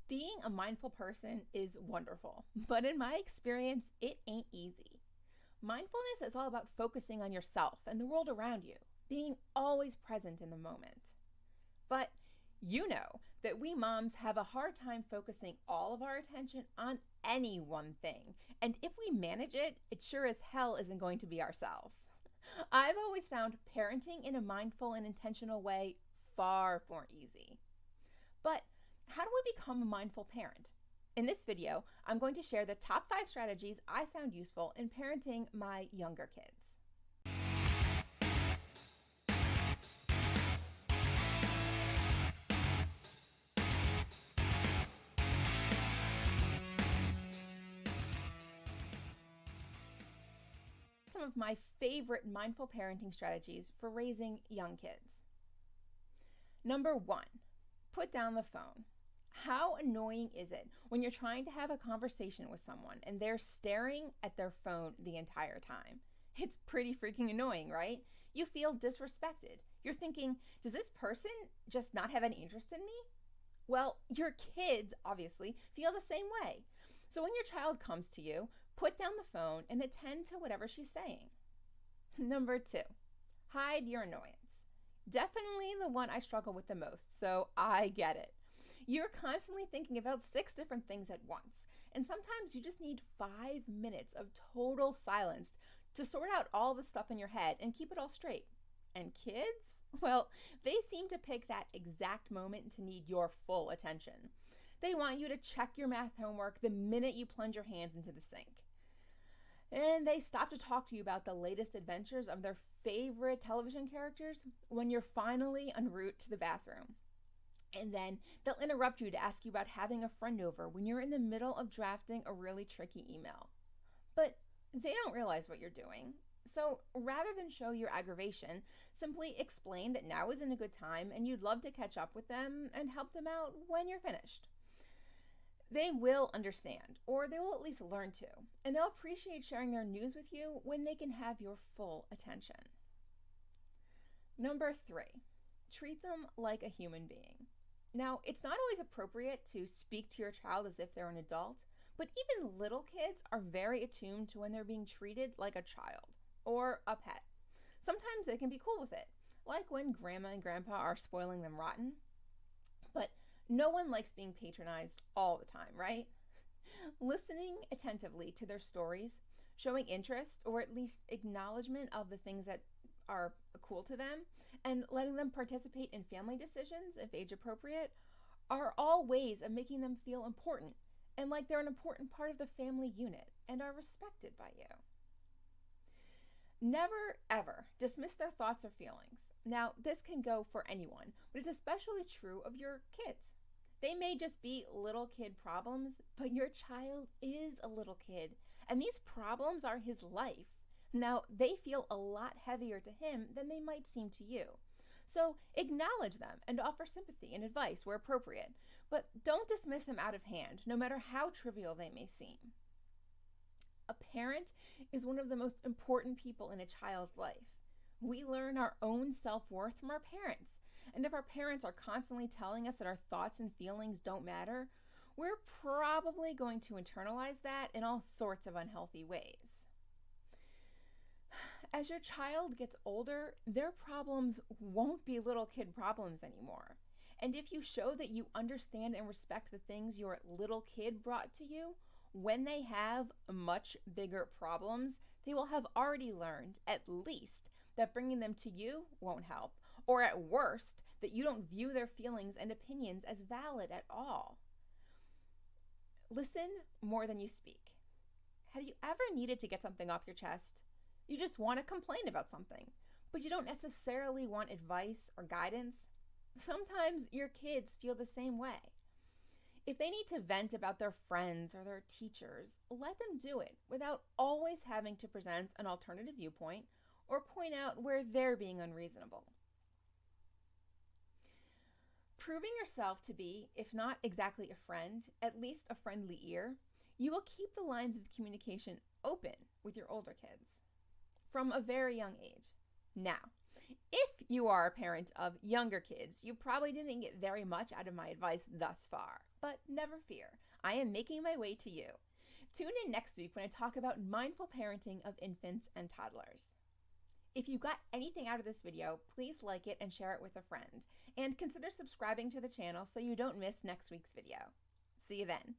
Being a mindful person is wonderful, but in my experience, it ain't easy. Mindfulness is all about focusing on yourself and the world around you, being always present in the moment. But you know that we moms have a hard time focusing all of our attention on any one thing, and if we manage it, it sure as hell isn't going to be ourselves. I've always found parenting in a mindful and intentional way far more easy. But how do we become a mindful parent? In this video, I'm going to share the top 5 strategies I found useful in parenting my younger kids. Some of my favorite mindful parenting strategies for raising young kids. Number 1, put down the phone. How annoying is it when you're trying to have a conversation with someone and they're staring at their phone the entire time? It's pretty freaking annoying, right? You feel disrespected. You're thinking, does this person just not have any interest in me? Well, your kids obviously feel the same way. So when your child comes to you, put down the phone and attend to whatever she's saying. Number 2, hide your annoyance. Definitely the one I struggle with the most, so I get it. You're constantly thinking about 6 different things at once, and sometimes you just need 5 minutes of total silence to sort out all the stuff in your head and keep it all straight. And kids? Well, they seem to pick that exact moment to need your full attention. They want you to check your math homework the minute you plunge your hands into the sink. And they stop to talk to you about the latest adventures of their favorite television characters when you're finally en route to the bathroom. And then they'll interrupt you to ask you about having a friend over when you're in the middle of drafting a really tricky email. But they don't realize what you're doing. So rather than show your aggravation, simply explain that now isn't a good time and you'd love to catch up with them and help them out when you're finished. They will understand, or they will at least learn to, and they'll appreciate sharing their news with you when they can have your full attention. Number 3, treat them like a human being. Now, it's not always appropriate to speak to your child as if they're an adult, but even little kids are very attuned to when they're being treated like a child or a pet. Sometimes they can be cool with it, like when grandma and grandpa are spoiling them rotten. But no one likes being patronized all the time, right? Listening attentively to their stories, showing interest or at least acknowledgement of the things that are cool to them, and letting them participate in family decisions if age appropriate are all ways of making them feel important and like they're an important part of the family unit and are respected by you. Never ever dismiss their thoughts or feelings. Now, this can go for anyone, but it's especially true of your kids. They may just be little kid problems, but your child is a little kid, and these problems are his life. Now, they feel a lot heavier to him than they might seem to you. So acknowledge them and offer sympathy and advice where appropriate, but don't dismiss them out of hand, no matter how trivial they may seem. A parent is one of the most important people in a child's life. We learn our own self-worth from our parents, and if our parents are constantly telling us that our thoughts and feelings don't matter, we're probably going to internalize that in all sorts of unhealthy ways. As your child gets older, their problems won't be little kid problems anymore. And if you show that you understand and respect the things your little kid brought to you, when they have much bigger problems, they will have already learned, at least, that bringing them to you won't help, or at worst, that you don't view their feelings and opinions as valid at all. Listen more than you speak. Have you ever needed to get something off your chest? You just want to complain about something, but you don't necessarily want advice or guidance. Sometimes your kids feel the same way. If they need to vent about their friends or their teachers, let them do it without always having to present an alternative viewpoint or point out where they're being unreasonable. Proving yourself to be, if not exactly a friend, at least a friendly ear, you will keep the lines of communication open with your older kids from a very young age. Now, if you are a parent of younger kids, you probably didn't get very much out of my advice thus far, but never fear, I am making my way to you. Tune in next week when I talk about mindful parenting of infants and toddlers. If you got anything out of this video, please like it and share it with a friend. And consider subscribing to the channel so you don't miss next week's video. See you then.